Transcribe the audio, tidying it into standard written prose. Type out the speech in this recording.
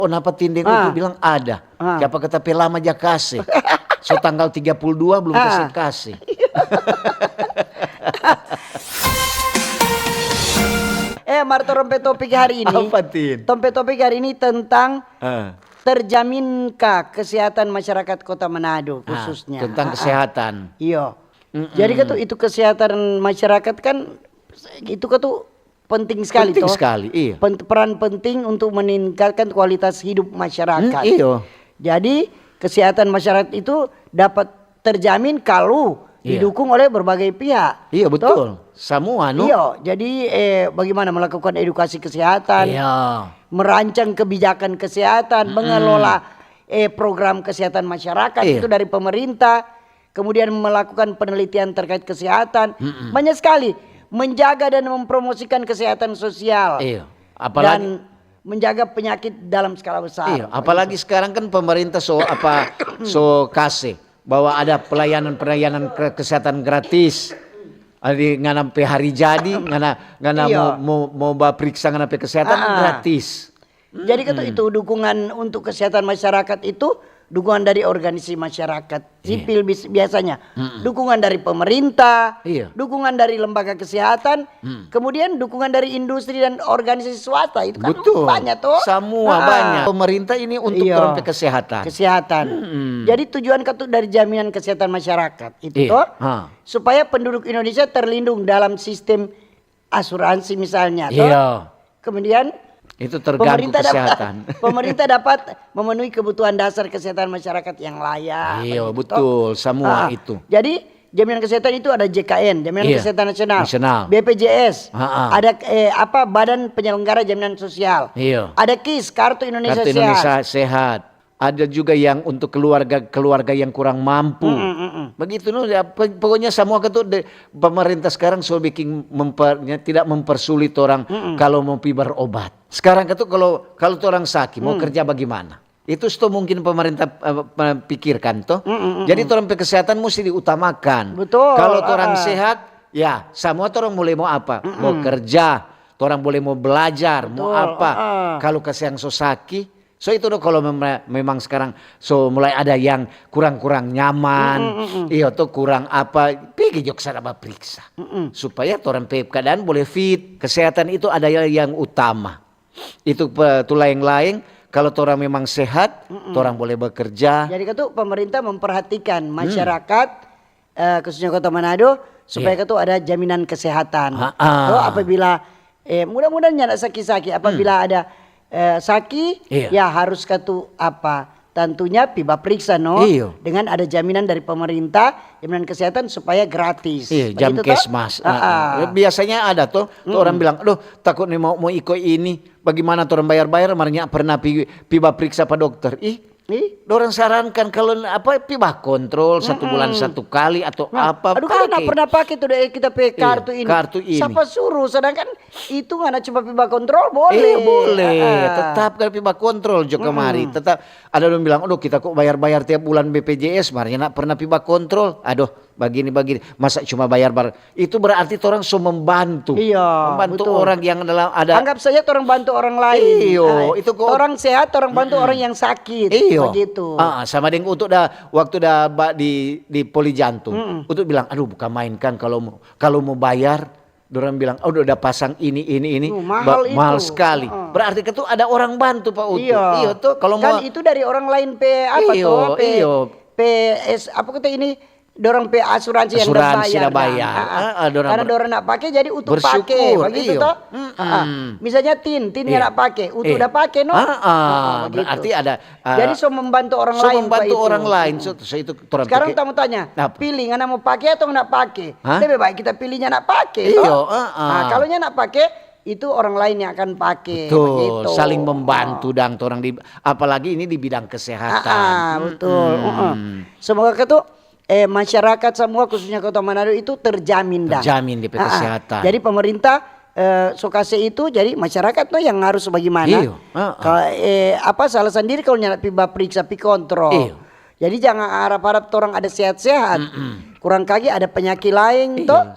Oh, napa tindeng untuk bilang ada. Siapa kata pelama aja kasih. So tanggal 32 belum kasih. Marto Rompe Topik hari ini. Apa, Tin? Topik hari ini tentang terjaminkah kesehatan masyarakat Kota Manado khususnya. Tentang kesehatan. Iya. Jadi kan itu kesehatan masyarakat kan itu kan tuh penting sekali. Penting sekali, iya. Peran penting untuk meningkatkan kualitas hidup masyarakat. Iya. Jadi kesehatan masyarakat itu dapat terjamin kalau didukung oleh berbagai pihak. Iya, betul. Semua Iya, jadi bagaimana melakukan edukasi kesehatan, merancang kebijakan kesehatan, mengelola program kesehatan masyarakat itu dari pemerintah, kemudian melakukan penelitian terkait kesehatan, banyak sekali, menjaga dan mempromosikan kesehatan sosial, apalagi dan menjaga penyakit dalam skala besar. Iya, apalagi sekarang kan pemerintah kasih bahwa ada pelayanan kesehatan gratis. Adi ngana pe hari jadi, ngana mau periksa ngana pe kesehatan gratis. Jadi itu dukungan untuk kesehatan masyarakat itu dukungan dari organisasi masyarakat sipil biasanya, dukungan dari pemerintah, dukungan dari lembaga kesehatan, kemudian dukungan dari industri dan organisasi swasta itu kan banyak tuh. Semua banyak. Pemerintah ini untuk sampai kesehatan. Jadi tujuan dari jaminan kesehatan masyarakat itu supaya penduduk Indonesia terlindung dalam sistem asuransi misalnya. Kemudian itu terganggu kesehatan. Pemerintah dapat memenuhi kebutuhan dasar kesehatan masyarakat yang layak. Iya, betul, semua itu. Jadi jaminan kesehatan itu ada JKN, Jaminan Kesehatan Nasional, BPJS, ada Badan Penyelenggara Jaminan Sosial, ada KIS, Kartu Indonesia Sehat. Ada juga yang untuk keluarga yang kurang mampu. Begitu pokoknya semua pemerintah sekarang tidak mempersulit orang kalau mau pergi berobat. Sekarang kalau orang sakit mau kerja bagaimana? Itu mungkin pemerintah pikirkan toh. Jadi orang kesehatan mesti diutamakan. Betul. Kalau orang sehat, ya semua orang mulai mau apa? Mau kerja, orang boleh mau belajar, mau apa? Kalau kesehatan sakit, itu kalau memang sekarang mulai ada yang kurang nyaman, kurang apa, pergi jok sana periksa, supaya orang keadaan boleh fit. Kesehatan itu ada yang utama. Itu lain-lain. Kalau orang memang sehat, orang boleh bekerja. Jadi pemerintah memperhatikan masyarakat, khususnya Kota Manado, supaya ada jaminan kesehatan. Apabila mudah-mudahan tidak sakit-sakit, apabila ada sakit, ya harus tentunya piba periksa dengan ada jaminan dari pemerintah, jaminan kesehatan supaya gratis. Jam kesmas. Biasanya ada orang bilang, aduh takut nih mau ikut ini, bagaimana orang bayar-bayar, marnya pernah piba periksa pak dokter. Orang sarankan kalau piba kontrol 1 bulan 1 kali atau apa. Aduh kan pernah pakai tuh kita pakai kartu ini. Siapa suruh? Sedangkan itu nggak cuma piba kontrol boleh. Boleh. Tetap kalau piba kontrol juga kemari. Tetap ada yang bilang, aduh kita kok bayar tiap bulan BPJS, marnya nak pernah piba kontrol. Aduh begini masa cuma bayar itu berarti orang membantu. Membantu betul. Orang yang ada. Anggap saja orang bantu orang lain. Itu kok orang sehat, orang bantu orang yang sakit. Begitu. Sama dengan untuk waktu di poli jantung. Untuk bilang, aduh bukan main kan kalau mau bayar, orang bilang, udah pasang ini. Mahal sekali. Berarti itu ada orang bantu Pak Utu. Iya tuh. Kalau kan itu dari orang lain ini. Dorong asuransi yang bayar. Karena dorong nak pakai jadi utuh pakai begitu toh. Misalnya tin nggak pakai, utuh udah pakai berarti ada. Jadi membantu orang lain. Membantu orang lain. Sekarang kamu tanya, pilih nggak mau pakai atau nggak pakai? Lebih baik kita pilihnya nggak pakai. Kalau nak pakai, itu orang lain yang akan pakai. Betul. Saling membantu orang apalagi ini di bidang kesehatan. Betul. Semoga masyarakat semua khususnya Kota Manado itu terjamin di kesehatan. Jadi pemerintah sokase itu jadi masyarakat tuh yang harus bagaimana. Kalau salah sendiri kalau nyala piba periksa pi kontrol. Jadi jangan harap-harap orang ada sehat-sehat. Kurang kaki ada penyakit lain toh.